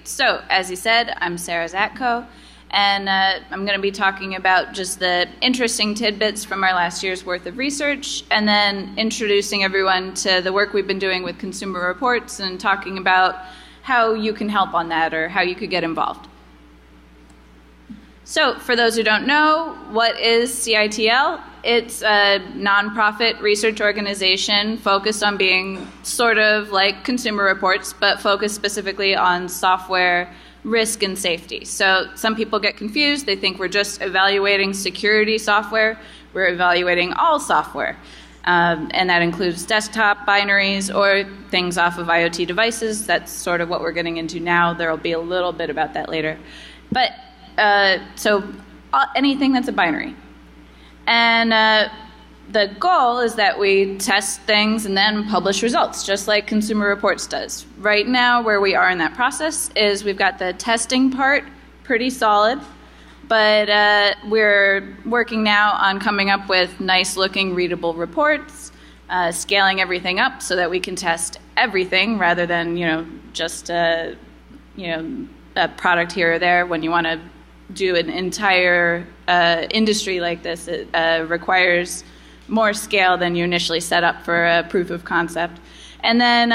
So, as you said, I'm Sarah Zatko, and I'm going to be talking about just the interesting tidbits from our last year's worth of research, and then introducing everyone to the work we've been doing with consumer reports and talking about how you can help on that or how you could get involved. So, for those who don't know, what is CITL? It's a nonprofit research organization focused on being sort of like consumer reports, but focused specifically on software risk and safety. So some people get confused. They think we're just evaluating security software. We're evaluating all software. And that includes desktop binaries or things off of IoT devices. That's sort of what we're getting into now. There will be a little bit about that later. But so anything that's a binary. And the goal is that we test things and then publish results, just like Consumer Reports does. Right now, where we are in that process is we've got the testing part pretty solid, but we're working now on coming up with nice-looking, readable reports, scaling everything up so that we can test everything rather than, just a product here or there. When you want to do an entire industry like this, it requires more scale than you initially set up for a proof of concept. And then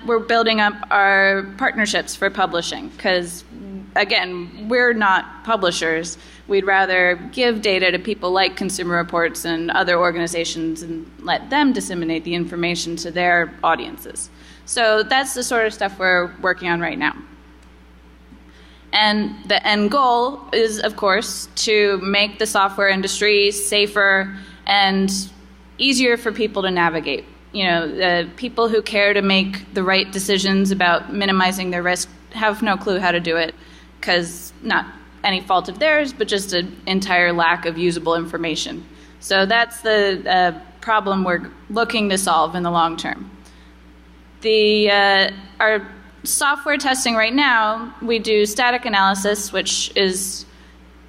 we're building up our partnerships for publishing because, again, we're not publishers. We'd rather give data to people like Consumer Reports and other organizations and let them disseminate the information to their audiences. So that's the sort of stuff we're working on right now. And the end goal is, of course, to make the software industry safer and easier for people to navigate. The people who care to make the right decisions about minimizing their risk have no clue how to do it because not any fault of theirs, but just an entire lack of usable information. So that's the problem we're looking to solve in the long term. Our software testing right now, we do static analysis, which is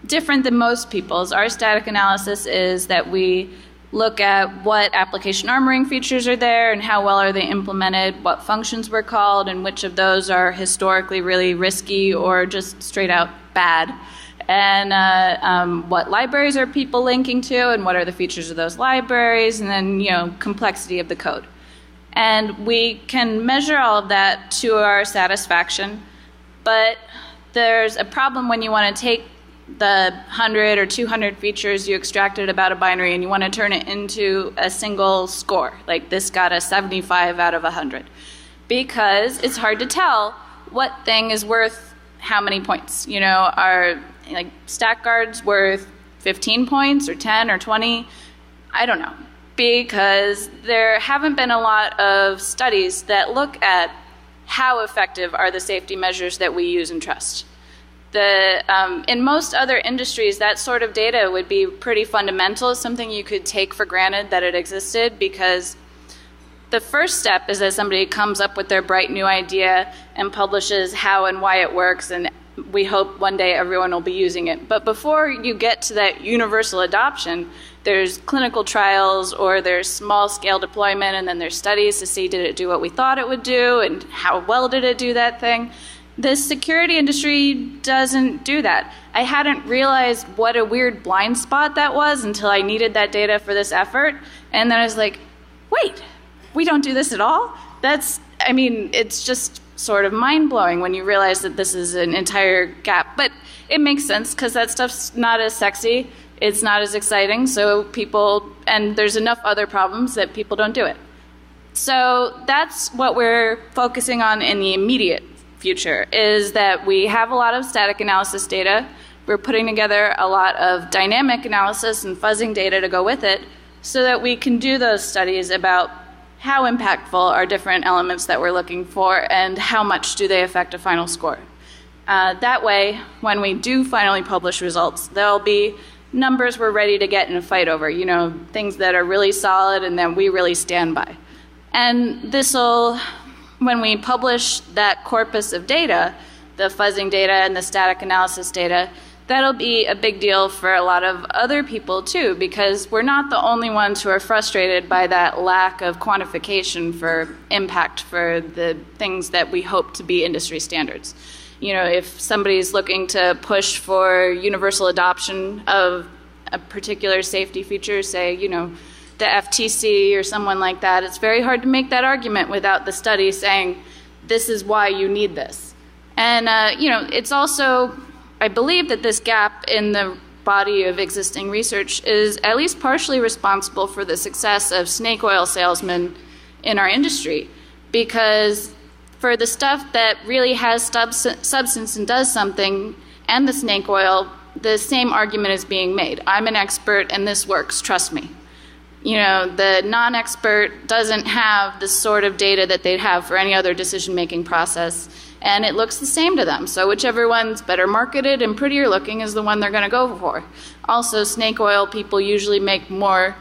different than most people's. Our static analysis is that we look at what application armoring features are there and how well are they implemented, what functions were called, and which of those are historically really risky or just straight out bad. And what libraries are people linking to and what are the features of those libraries, and then complexity of the code. And we can measure all of that to our satisfaction, but there's a problem when you want to take the 100 or 200 features you extracted about a binary and you want to turn it into a single score, like this got a 75 out of 100, because it's hard to tell what thing is worth how many points. Are stack guards worth 15 points or 10 or 20? I don't know. Because there haven't been a lot of studies that look at how effective are the safety measures that we use and trust. In most other industries, that sort of data would be pretty fundamental, something you could take for granted that it existed, because the first step is that somebody comes up with their bright new idea and publishes how and why it works, and we hope one day everyone will be using it. But before you get to that universal adoption, there's clinical trials or there's small-scale deployment, and then there's studies to see did it do what we thought it would do and how well did it do that thing. The security industry doesn't do that. I hadn't realized what a weird blind spot that was until I needed that data for this effort, and then I was like, wait, we don't do this at all? It's just sort of mind-blowing when you realize that this is an entire gap. But it makes sense because that stuff's not as sexy. It's not as exciting, and there's enough other problems that people don't do it. So that's what we're focusing on in the immediate future, is that we have a lot of static analysis data. We're putting together a lot of dynamic analysis and fuzzing data to go with it so that we can do those studies about how impactful are different elements that we're looking for and how much do they affect a final score. That way, when we do finally publish results, there'll be numbers we're ready to get in a fight over, things that are really solid and that we really stand by. And when we publish that corpus of data, the fuzzing data and the static analysis data, that'll be a big deal for a lot of other people too, because we're not the only ones who are frustrated by that lack of quantification for impact for the things that we hope to be industry standards. if somebody's looking to push for universal adoption of a particular safety feature, say, the FTC or someone like that, it's very hard to make that argument without the study saying, this is why you need this. And, it's also, I believe that this gap in the body of existing research is at least partially responsible for the success of snake oil salesmen in our industry. Because for the stuff that really has substance and does something, and the snake oil, the same argument is being made. I'm an expert and this works, trust me. The non-expert doesn't have the sort of data that they'd have for any other decision-making process, and it looks the same to them. So whichever one's better marketed and prettier looking is the one they're going to go for. Also, snake oil people usually make more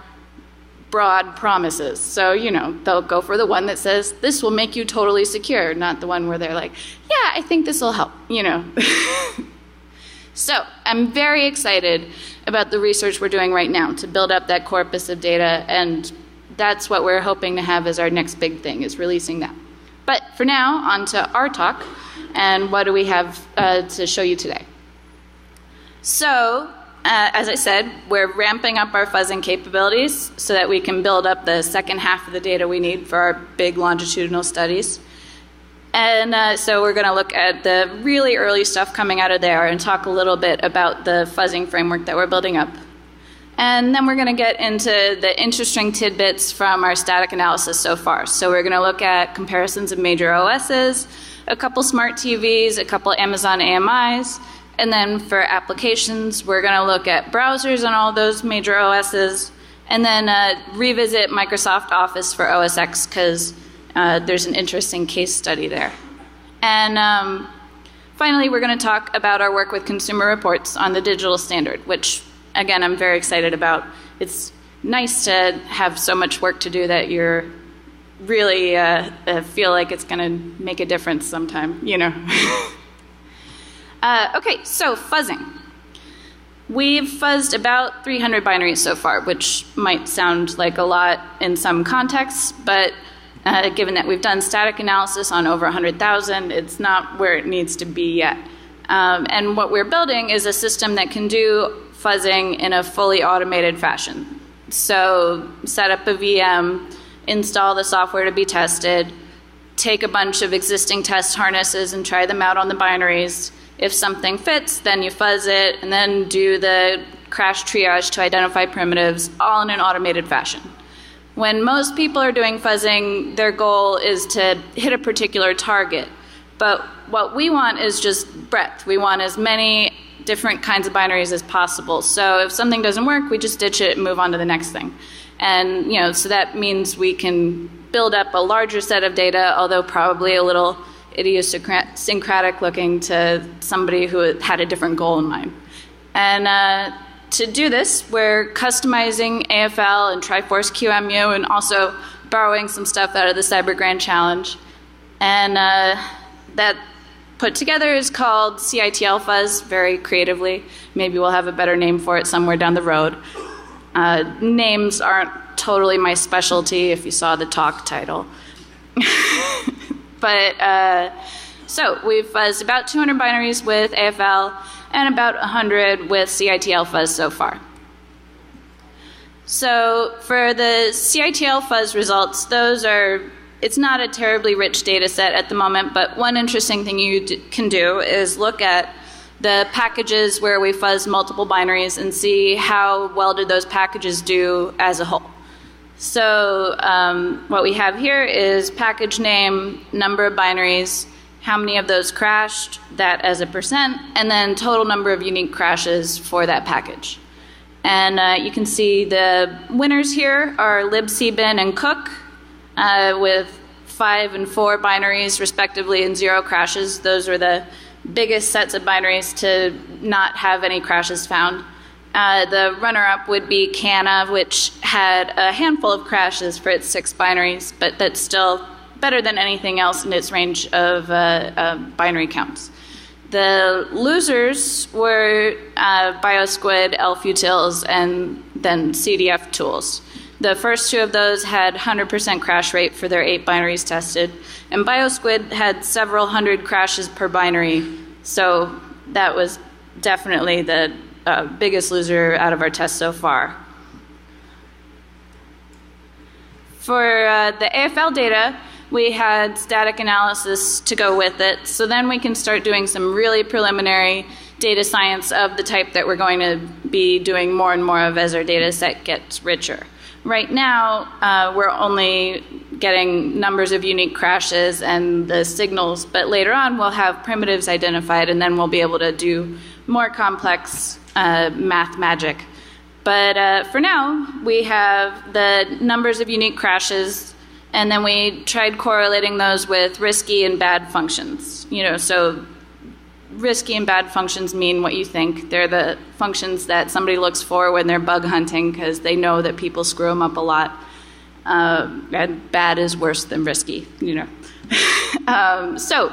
broad promises. So, they'll go for the one that says, this will make you totally secure, not the one where they're like, yeah, I think this will help, So, I'm very excited about the research we're doing right now to build up that corpus of data, and that's what we're hoping to have as our next big thing, is releasing that. But for now, on to our talk, and what do we have to show you today. So, as I said, we're ramping up our fuzzing capabilities so that we can build up the second half of the data we need for our big longitudinal studies. And so we're going to look at the really early stuff coming out of there and talk a little bit about the fuzzing framework that we're building up. And then we're going to get into the interesting tidbits from our static analysis so far. So we're going to look at comparisons of major OSs, a couple smart TVs, a couple Amazon AMIs, and then for applications, we're going to look at browsers on all those major OSs, and then revisit Microsoft Office for OS X, because there's an interesting case study there. And finally, we're going to talk about our work with Consumer Reports on the digital standard, which, again, I'm very excited about. It's nice to have so much work to do that you're really feel like it's going to make a difference sometime, Okay, so fuzzing. We've fuzzed about 300 binaries so far, which might sound like a lot in some contexts, but given that we've done static analysis on over 100,000, it's not where it needs to be yet. And what we're building is a system that can do fuzzing in a fully automated fashion. So set up a VM, install the software to be tested, take a bunch of existing test harnesses and try them out on the binaries. If something fits, then you fuzz it, and then do the crash triage to identify primitives, all in an automated fashion. When most people are doing fuzzing, their goal is to hit a particular target. But what we want is just breadth. We want as many different kinds of binaries as possible. So if something doesn't work, we just ditch it and move on to the next thing. And so that means we can build up a larger set of data, although probably a little idiosyncratic looking to somebody who had a different goal in mind. And to do this, we're customizing AFL and Triforce QMU and also borrowing some stuff out of the Cyber Grand Challenge. And that put together is called CITL Fuzz, very creatively. Maybe we'll have a better name for it somewhere down the road. Names aren't totally my specialty if you saw the talk title. But so we've fuzzed about 200 binaries with AFL and about 100 with CITL fuzz so far. So for the CITL fuzz results, it's not a terribly rich data set at the moment, but one interesting thing you can do is look at the packages where we fuzz multiple binaries and see how well did those packages do as a whole. So what we have here is package name, number of binaries, how many of those crashed, that as a percent, and then total number of unique crashes for that package. And you can see the winners here are libcbin and cook with 5 and 4 binaries respectively and 0 crashes. Those are the biggest sets of binaries to not have any crashes found. The runner-up would be Canna, which had a handful of crashes for its 6 binaries, but that's still better than anything else in its range of binary counts. The losers were BioSquid, ElfUtils, and then CDF tools. The first 2 of those had 100% crash rate for their 8 binaries tested, and BioSquid had several hundred crashes per binary So that was definitely the biggest loser out of our test so far. For the AFL data, we had static analysis to go with it, so then we can start doing some really preliminary data science of the type that we're going to be doing more and more of as our data set gets richer. Right now, we're only getting numbers of unique crashes and the signals, but later on we'll have primitives identified, and then we'll be able to do more complex math magic. But for now, we have the numbers of unique crashes, and then we tried correlating those with risky and bad functions. So risky and bad functions mean what you think. They're the functions that somebody looks for when they're bug hunting because they know that people screw them up a lot. And bad is worse than risky, So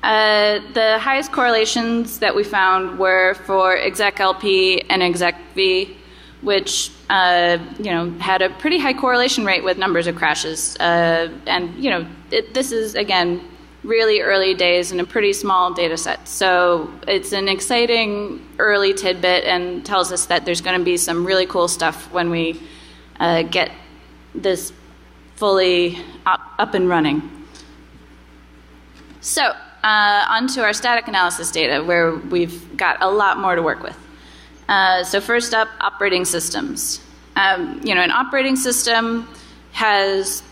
the highest correlations that we found were for exec LP and exec V, which had a pretty high correlation rate with numbers of crashes. This is, again, really early days in a pretty small data set. So it's an exciting early tidbit and tells us that there's going to be some really cool stuff when we get this fully up and running. So onto our static analysis data, where we've got a lot more to work with. So first up, operating systems. An operating system has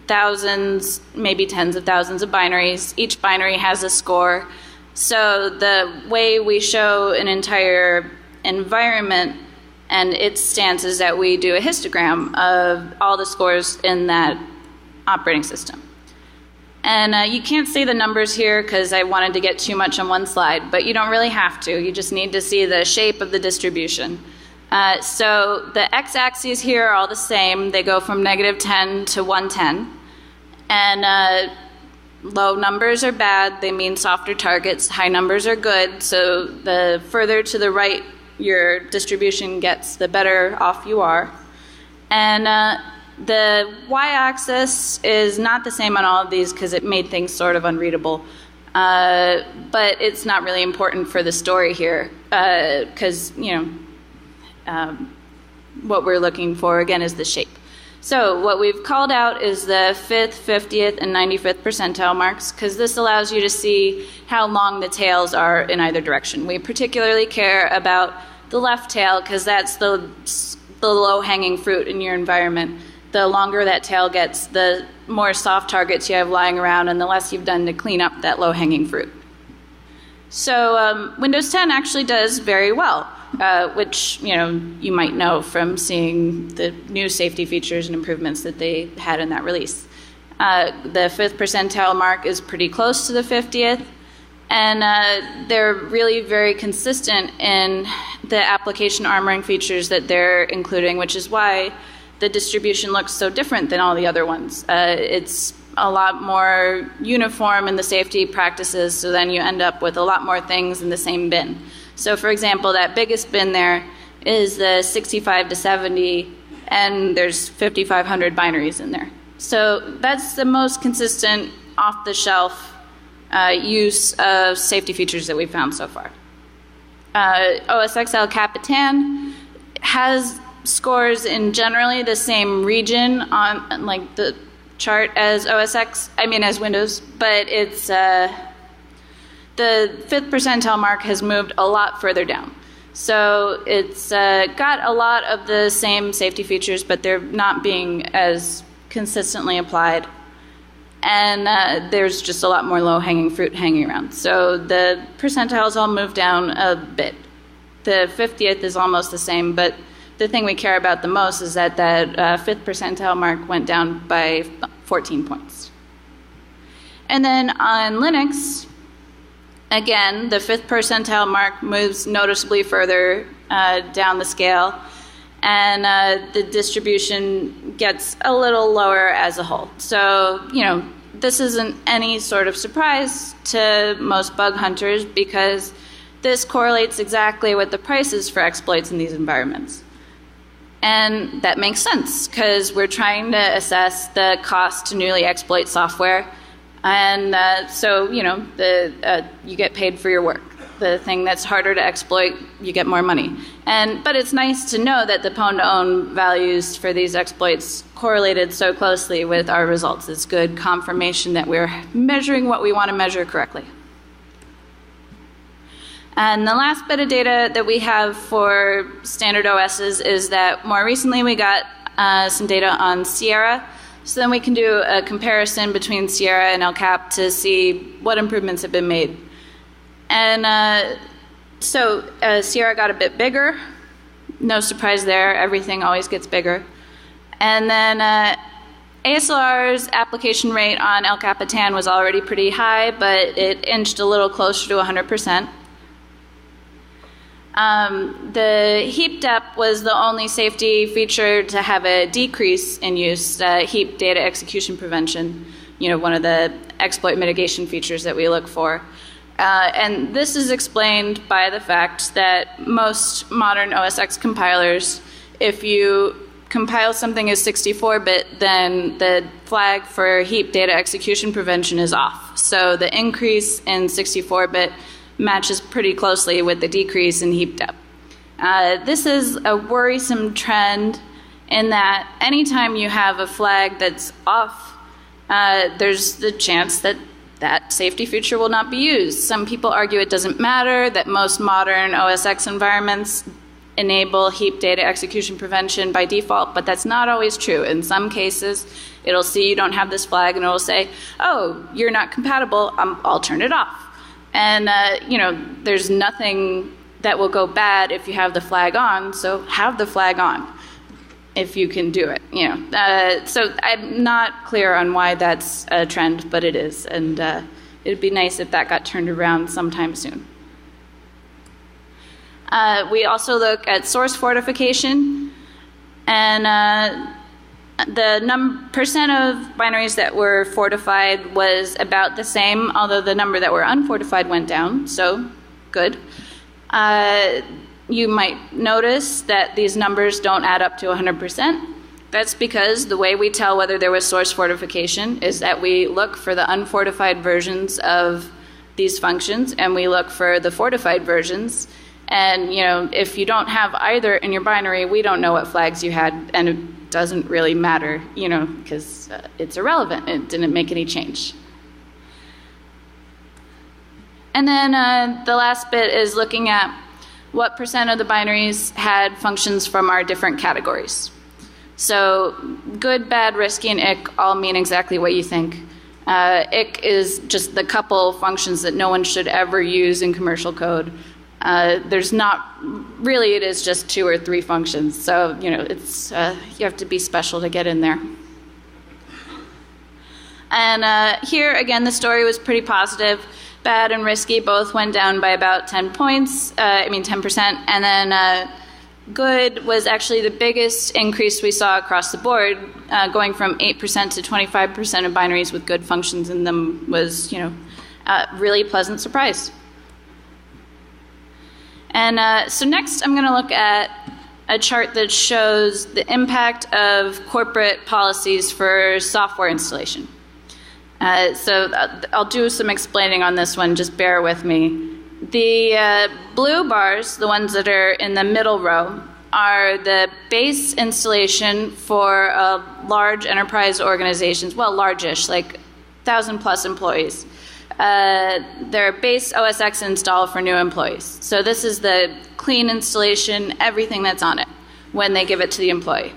thousands, maybe tens of thousands of binaries. Each binary has a score. So the way we show an entire environment and its stance is that we do a histogram of all the scores in that operating system. And you can't see the numbers here because I wanted to get too much on one slide, but you don't really have to. You just need to see the shape of the distribution. So the x-axes here are all the same. They go from -10 to 110. And low numbers are bad. They mean softer targets. High numbers are good. So the further to the right your distribution gets, the better off you are. And the y-axis is not the same on all of these because it made things sort of unreadable. But it's not really important for the story here because, what we're looking for, again, is the shape. So what we've called out is the 5th, 50th, and 95th percentile marks because this allows you to see how long the tails are in either direction. We particularly care about the left tail because that's the low-hanging fruit in your environment. The longer that tail gets, the more soft targets you have lying around and the less you've done to clean up that low-hanging fruit. So Windows 10 actually does very well, which you might know from seeing the new safety features and improvements that they had in that release. The 5th percentile mark is pretty close to the 50th, and they're really very consistent in the application armoring features that they're including, which is why the distribution looks so different than all the other ones. It's a lot more uniform in the safety practices, so then you end up with a lot more things in the same bin. So for example, that biggest bin there is the 65 to 70, and there's 5,500 binaries in there. So that's the most consistent off-the-shelf use of safety features that we've found so far. OSXL Capitan has scores in generally the same region on like the chart as as Windows, but it's the 5th percentile mark has moved a lot further down. So it's got a lot of the same safety features, but they're not being as consistently applied. And there's just a lot more low-hanging fruit hanging around. So the percentiles all moved down a bit. The 50th is almost the same, but the thing we care about the most is that that 5th percentile mark went down by 14 points. And then on Linux, again, the 5th percentile mark moves noticeably further down the scale, and the distribution gets a little lower as a whole. So, this isn't any sort of surprise to most bug hunters because this correlates exactly with the prices for exploits in these environments. And that makes sense because we're trying to assess the cost to newly exploit software. And so, you get paid for your work. The thing that's harder to exploit, you get more money. But it's nice to know that the pwn-to-own values for these exploits correlated so closely with our results. It's good confirmation that we're measuring what we want to measure correctly. And the last bit of data that we have for standard OSs is that more recently we got some data on Sierra. So then we can do a comparison between Sierra and El Cap to see what improvements have been made. And so Sierra got a bit bigger. No surprise there. Everything always gets bigger. And then ASLR's application rate on El Capitan was already pretty high, but it inched a little closer to 100%. The heap dep was the only safety feature to have a decrease in use, heap data execution prevention, one of the exploit mitigation features that we look for. And this is explained by the fact that most modern OS X compilers, if you compile something as 64-bit, then the flag for heap data execution prevention is off. So the increase in 64-bit matches pretty closely with the decrease in heap dep. This is a worrisome trend in that anytime you have a flag that's off, there's the chance that that safety feature will not be used. Some people argue it doesn't matter, that most modern OS X environments enable heap data execution prevention by default, but that's not always true. In some cases, it'll see you don't have this flag and it'll say, oh, you're not compatible, I'll turn it off. And, there's nothing that will go bad if you have the flag on, so have the flag on if you can do it, So I'm not clear on why that's a trend, but it is, and it'd be nice if that got turned around sometime soon. We also look at source fortification, and the percent of binaries that were fortified was about the same, although the number that were unfortified went down, so good. You might notice that these numbers don't add up to 100%. That's because the way we tell whether there was source fortification is that we look for the unfortified versions of these functions and we look for the fortified versions. And if you don't have either in your binary, we don't know what flags you had, and it doesn't really matter, because it's irrelevant. It didn't make any change. And then the last bit is looking at what percent of the binaries had functions from our different categories. So good, bad, risky, and ick all mean exactly what you think. Ick is just the couple functions that no one should ever use in commercial code. There's not really, it is just 2 or 3 functions. So, it's you have to be special to get in there. And here, again, the story was pretty positive. Bad and risky both went down by about 10 points, 10%. And then good was actually the biggest increase we saw across the board, going from 8% to 25% of binaries with good functions in them was, a really pleasant surprise. And so next I'm going to look at a chart that shows the impact of corporate policies for software installation. So I'll do some explaining on this one, just bear with me. The blue bars, the ones that are in the middle row, are the base installation for large enterprise organizations, well, large-ish, like 1,000+ employees. Their base OS X install for new employees. So this is the clean installation, everything that's on it, when they give it to the employee.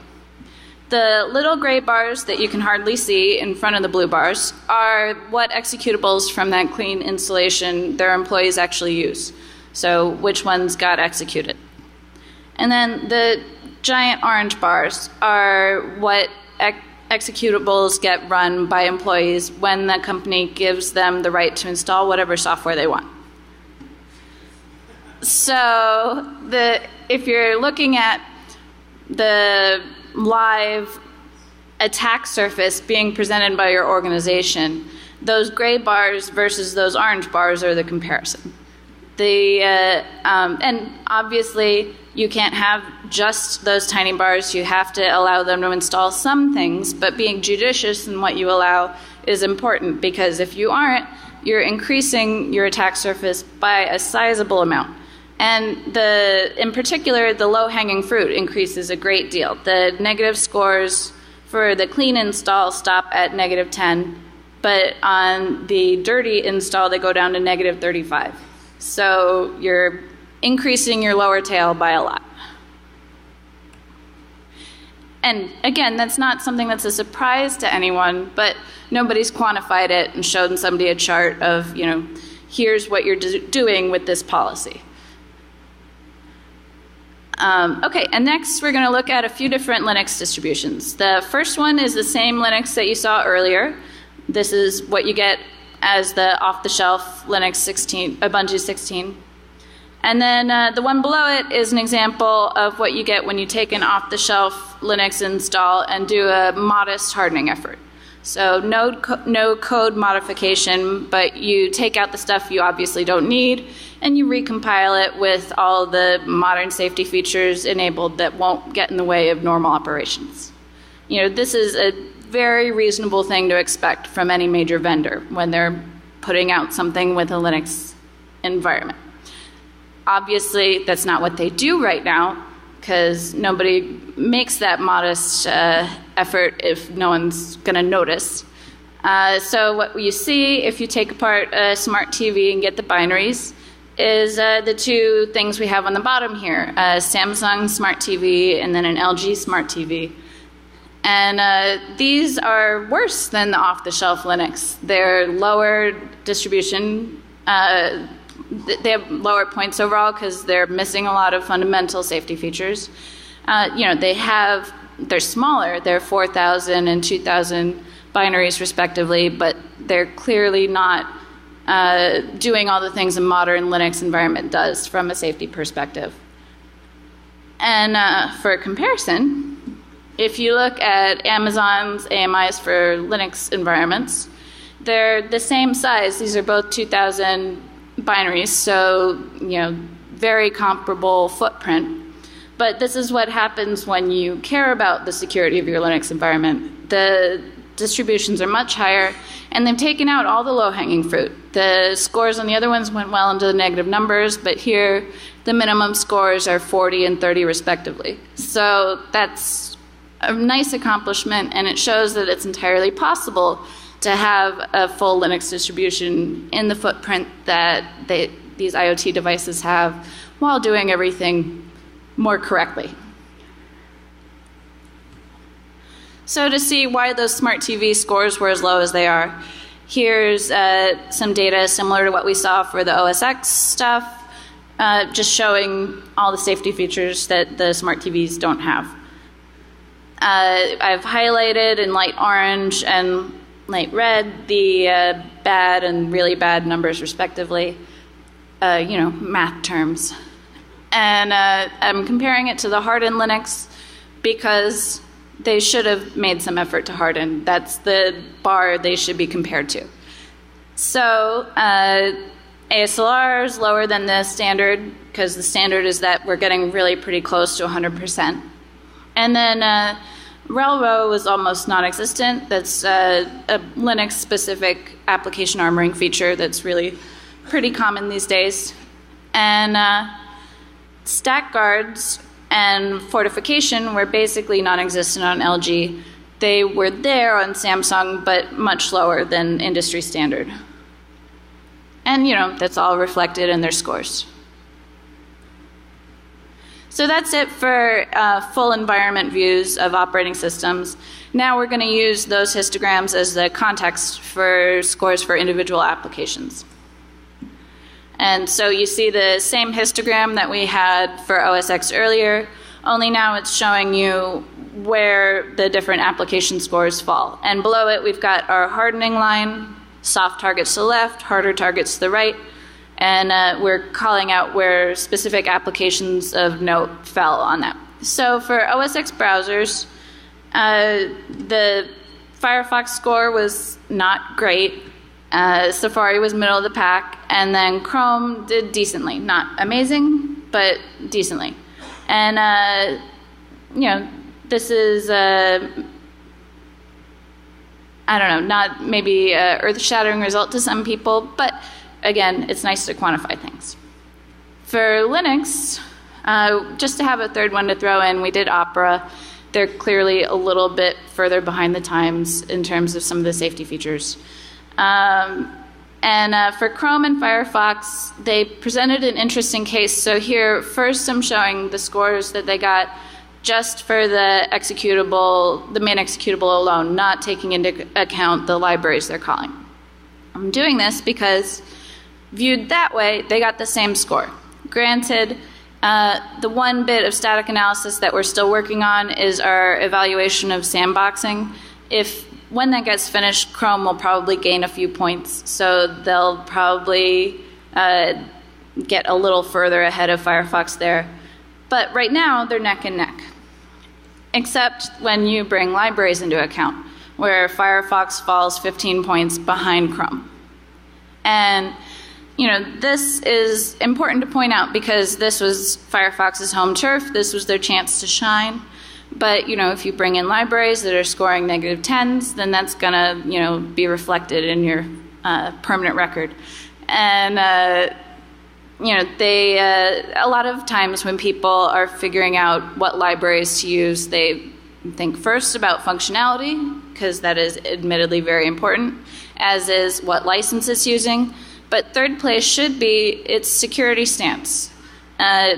The little gray bars that you can hardly see in front of the blue bars are what executables from that clean installation their employees actually use. So which ones got executed. And then the giant orange bars are what executables get run by employees when the company gives them the right to install whatever software they want. So if you're looking at the live attack surface being presented by your organization, those gray bars versus those orange bars are the comparison. And obviously you can't have just those tiny bars. You have to allow them to install some things, but being judicious in what you allow, is important, because if you aren't, you're increasing your attack surface by a sizable amount. And in particular, the low-hanging fruit increases a great deal. The negative scores for the clean install stop at -10, but on the dirty install, they go down to -35. So you're increasing your lower tail by a lot. And again, that's not something that's a surprise to anyone, but nobody's quantified it and shown somebody a chart of, here's what you're doing with this policy. Okay, and next we're going to look at a few different Linux distributions. The first one is the same Linux that you saw earlier. This is what you get as the off-the-shelf Linux 16, Ubuntu 16. And then the one below it is an example of what you get when you take an off-the-shelf Linux install and do a modest hardening effort. So no code modification, but you take out the stuff you obviously don't need, and you recompile it with all the modern safety features enabled that won't get in the way of normal operations. This is a very reasonable thing to expect from any major vendor when they're putting out something with a Linux environment. Obviously, that's not what they do right now, because nobody makes that modest effort if no one's going to notice. So what you see if you take apart a smart TV and get the binaries is the two things we have on the bottom here, a Samsung smart TV and then an LG smart TV. And these are worse than the off-the-shelf Linux. They're lower distribution. They have lower points overall because they're missing a lot of fundamental safety features. They're smaller. They're 4,000 and 2,000 binaries respectively, but they're clearly not doing all the things a modern Linux environment does from a safety perspective. And for comparison, if you look at Amazon's AMIs for Linux environments, they're the same size. These are both 2,000 binaries, so very comparable footprint. But this is what happens when you care about the security of your Linux environment. The distributions are much higher, and they've taken out all the low-hanging fruit. The scores on the other ones went well into the negative numbers, but here the minimum scores are 40 and 30 respectively. So that's a nice accomplishment, and it shows that it's entirely possible to have a full Linux distribution in the footprint that these IoT devices have while doing everything more correctly. So to see why those smart TV scores were as low as they are, here's some data similar to what we saw for the OS X stuff, just showing all the safety features that the smart TVs don't have. I've highlighted in light orange and light red the bad and really bad numbers respectively, math terms. And I'm comparing it to the hardened Linux because they should have made some effort to harden. That's the bar they should be compared to. So ASLR is lower than the standard because the standard is that we're getting really pretty close to 100%. And then RelRo was almost non-existent. That's a Linux-specific application armoring feature that's really pretty common these days. And stack guards and fortification were basically non-existent on LG. They were there on Samsung, but much lower than industry standard. And, that's all reflected in their scores. So that's it for full environment views of operating systems. Now we're going to use those histograms as the context for scores for individual applications. And so you see the same histogram that we had for OS X earlier, only now it's showing you where the different application scores fall. And below it, we've got our hardening line, soft targets to the left, harder targets to the right, and we're calling out where specific applications of note fell on that. So for OS X browsers, the Firefox score was not great. Safari was middle of the pack, and then Chrome did decently. Not amazing, but decently. And, this is I don't know, not maybe an earth-shattering result to some people, but again, it's nice to quantify things. For Linux, just to have a third one to throw in, we did Opera. They're clearly a little bit further behind the times in terms of some of the safety features. For Chrome and Firefox, they presented an interesting case. So here, first I'm showing the scores that they got just for the executable, the main executable alone, not taking into account the libraries they're calling. I'm doing this because viewed that way, they got the same score. Granted, the one bit of static analysis that we're still working on is our evaluation of sandboxing. When that gets finished, Chrome will probably gain a few points, so they'll probably get a little further ahead of Firefox there. But right now, they're neck and neck, except when you bring libraries into account, where Firefox falls 15 points behind Chrome. And this is important to point out because this was Firefox's home turf. This was their chance to shine. But, if you bring in libraries that are scoring -10s, then that's going to, be reflected in your permanent record. And, a lot of times when people are figuring out what libraries to use, they think first about functionality, because that is admittedly very important, as is what license it's using. But third place should be its security stance.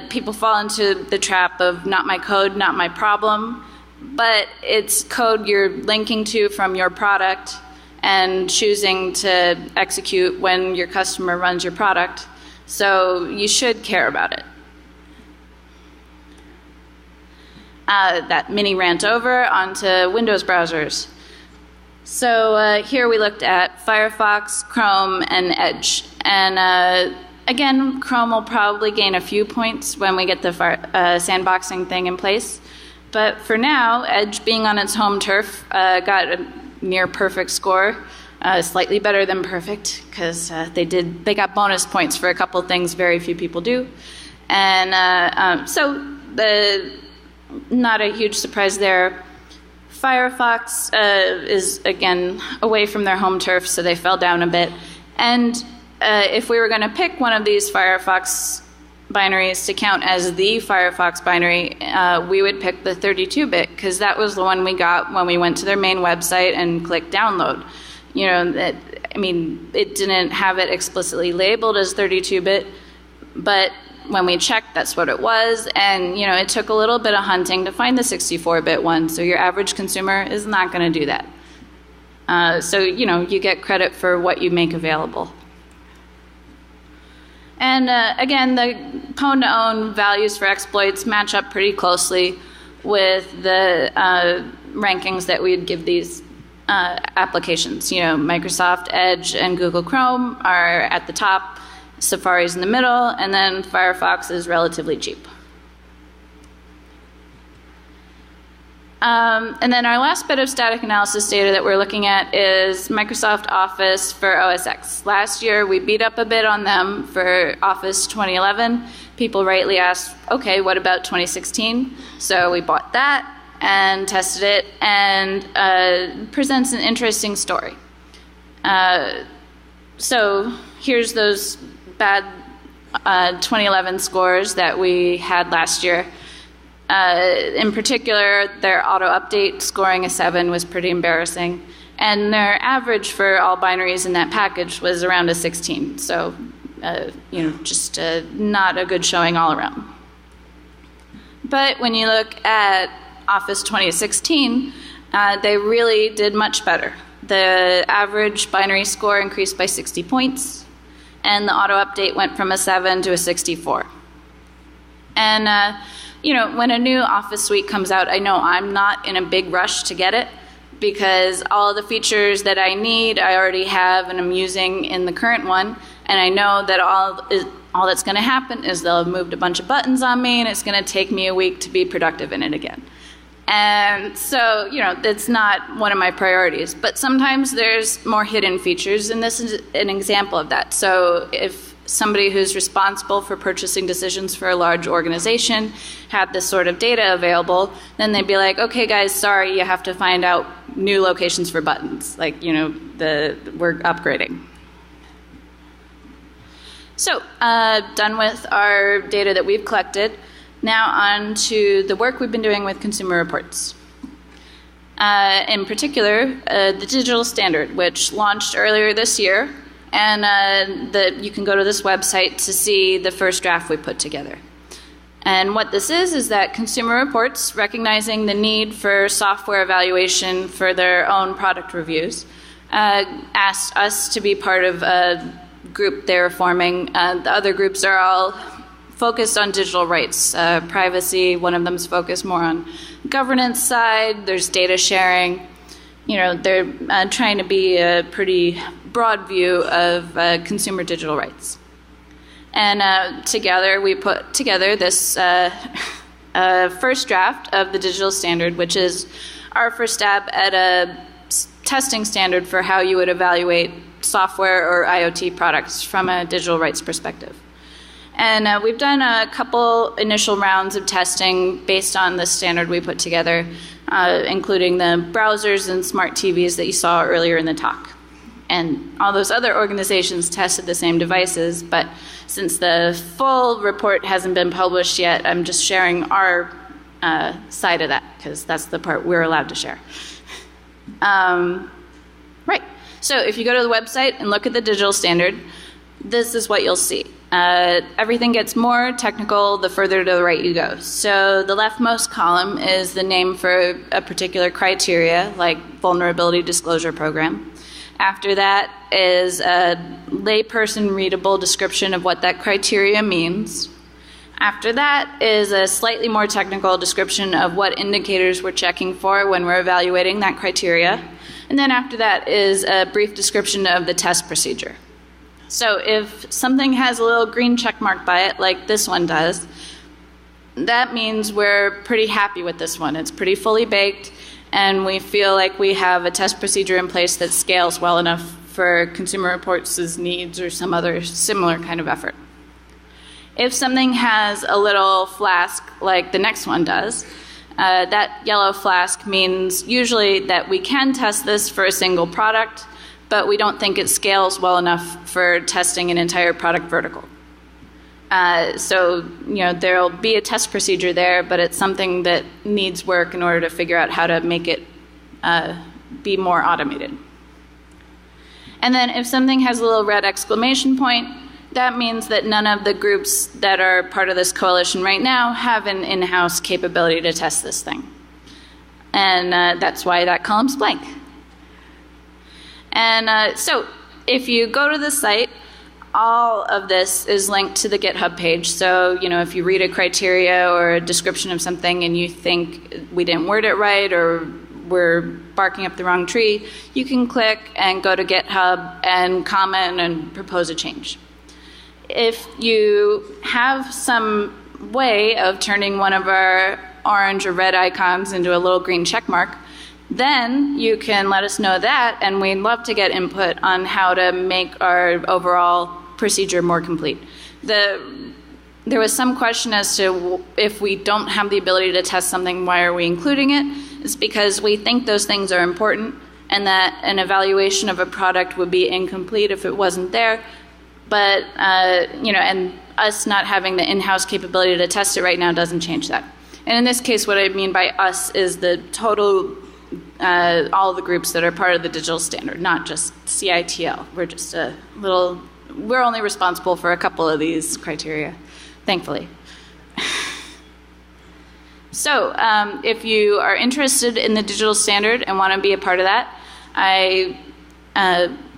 People fall into the trap of not my code, not my problem, but it's code you're linking to from your product and choosing to execute when your customer runs your product. So you should care about it. That mini rant over onto Windows browsers. So here we looked at Firefox, Chrome, and Edge. And again, Chrome will probably gain a few points when we get the sandboxing thing in place. But for now, Edge being on its home turf got a near perfect score, slightly better than perfect, because they got bonus points for a couple things very few people do. And so not a huge surprise there. Firefox is, again, away from their home turf, so they fell down a bit. And if we were going to pick one of these Firefox binaries to count as the Firefox binary, we would pick the 32-bit, because that was the one we got when we went to their main website and clicked download. It didn't have it explicitly labeled as 32-bit, but when we checked, that's what it was. And, it took a little bit of hunting to find the 64-bit one, so your average consumer is not going to do that. So, you get credit for what you make available. And again, the pwn-to-own values for exploits match up pretty closely with the rankings that we'd give these applications. Microsoft Edge and Google Chrome are at the top, Safari's in the middle, and then Firefox is relatively cheap. And then our last bit of static analysis data that we're looking at is Microsoft Office for OS X. Last year, we beat up a bit on them for Office 2011. People rightly asked, okay, what about 2016? So we bought that and tested it, and presents an interesting story. So here's those bad 2011 scores that we had last year. In particular, their auto-update scoring a 7 was pretty embarrassing. And their average for all binaries in that package was around a 16. So, just not a good showing all around. But when you look at Office 2016, they really did much better. The average binary score increased by 60 points, and the auto-update went from a 7 to a 64. And when a new Office suite comes out, I know I'm not in a big rush to get it, because all the features that I need I already have and I'm using in the current one, and I know that all that's going to happen is they'll have moved a bunch of buttons on me, and it's going to take me a week to be productive in it again. And so, it's not one of my priorities. But sometimes there's more hidden features, and this is an example of that. So if somebody who's responsible for purchasing decisions for a large organization had this sort of data available, then they'd be like, okay guys, sorry, you have to find out new locations for buttons, like, we're upgrading. So, done with our data that we've collected. Now on to the work we've been doing with consumer reports. In particular, the digital standard, which launched earlier this year, and you can go to this website to see the first draft we put together. And what this is that consumer reports, recognizing the need for software evaluation for their own product reviews, asked us to be part of a group they're forming. The other groups are all focused on digital rights, privacy. One of them's focused more on governance side. There's data sharing. They're trying to be a pretty broad view of consumer digital rights. And together we put together this first draft of the digital standard, which is our first stab at a testing standard for how you would evaluate software or IoT products from a digital rights perspective. And we've done a couple initial rounds of testing based on the standard we put together, including the browsers and smart TVs that you saw earlier in the talk. And all those other organizations tested the same devices, but since the full report hasn't been published yet, I'm just sharing our side of that, because that's the part we're allowed to share. Right. So if you go to the website and look at the digital standard, this is what you'll see. Everything gets more technical the further to the right you go. So the leftmost column is the name for a particular criteria, like vulnerability disclosure program. After that is a layperson readable description of what that criteria means. After that is a slightly more technical description of what indicators we're checking for when we're evaluating that criteria. And then after that is a brief description of the test procedure. So if something has a little green check mark by it, like this one does, that means we're pretty happy with this one. It's pretty fully baked, and we feel like we have a test procedure in place that scales well enough for Consumer Reports' needs or some other similar kind of effort. If something has a little flask like the next one does, that yellow flask means usually that we can test this for a single product, but we don't think it scales well enough for testing an entire product vertical. So, there'll be a test procedure there, but it's something that needs work in order to figure out how to make it be more automated. And then if something has a little red exclamation point, that means that none of the groups that are part of this coalition right now have an in-house capability to test this thing. And that's why that column's blank. And so if you go to the site, all of this is linked to the GitHub page. So, if you read a criteria or a description of something and you think we didn't word it right or we're barking up the wrong tree, you can click and go to GitHub and comment and propose a change. If you have some way of turning one of our orange or red icons into a little green check mark, then you can let us know that, and we'd love to get input on how to make our overall procedure more complete. There was some question as to if we don't have the ability to test something, why are we including it? It's because we think those things are important, and that an evaluation of a product would be incomplete if it wasn't there. But, and us not having the in-house capability to test it right now doesn't change that. And in this case, what I mean by us is the total, all the groups that are part of the digital standard, not just CITL. We're just we're only responsible for a couple of these criteria, thankfully. So if you are interested in the digital standard and want to be a part of that, I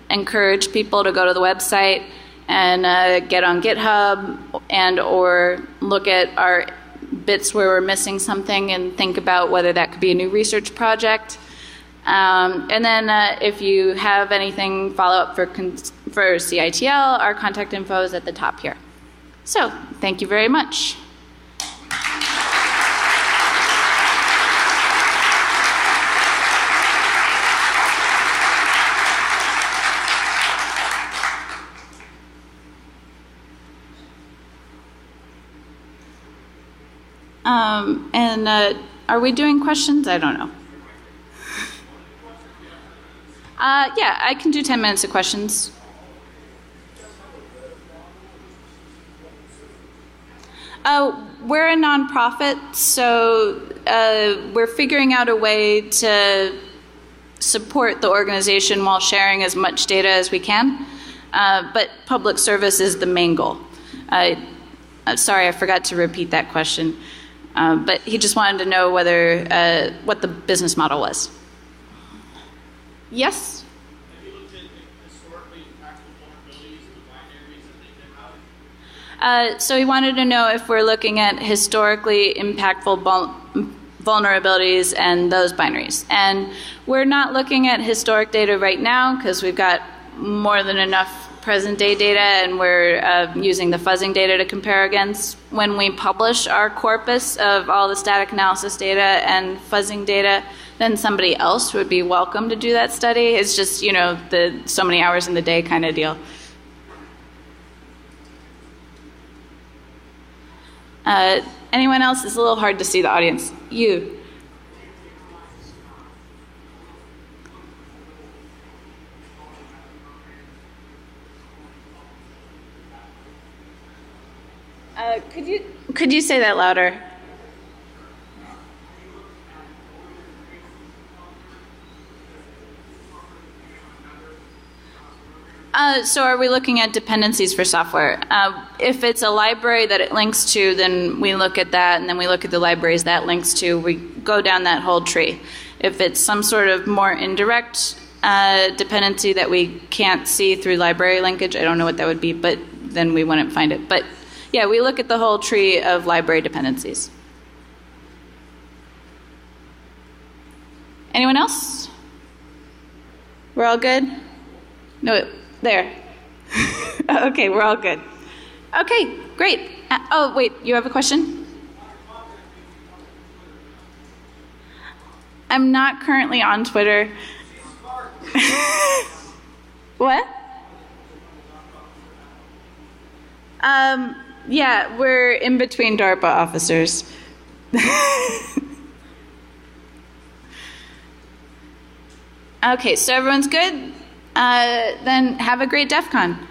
encourage people to go to the website and get on GitHub and or look at our bits where we're missing something and think about whether that could be a new research project. And then if you have anything follow up for CITL, our contact info is at the top here. So thank you very much. And are we doing questions? I don't know. Yeah, I can do 10 minutes of questions. We're a nonprofit, so we're figuring out a way to support the organization while sharing as much data as we can. But public service is the main goal. Sorry, I forgot to repeat that question. But he just wanted to know whether what the business model was. Yes? Have you looked at historically impactful vulnerabilities in the binaries that they came out? So he wanted to know if we're looking at historically impactful vulnerabilities and those binaries. And we're not looking at historic data right now because we've got more than enough present day data, and we're using the fuzzing data to compare against. When we publish our corpus of all the static analysis data and fuzzing data, then somebody else would be welcome to do that study. It's just, you know, the so many hours in the day kind of deal. Anyone else? It's a little hard to see the audience. You. Could you say that louder? So are we looking at dependencies for software? If it's a library that it links to, then we look at that, and then we look at the libraries that links to. We go down that whole tree. If it's some sort of more indirect dependency that we can't see through library linkage, I don't know what that would be, but then we wouldn't find it. But yeah, we look at the whole tree of library dependencies. Anyone else? We're all good? No, there. Okay, we're all good. Okay, great. Oh, wait, you have a question? I'm not currently on Twitter. What? Yeah, we're in between DARPA officers. Okay, so everyone's good? Then have a great DEF CON.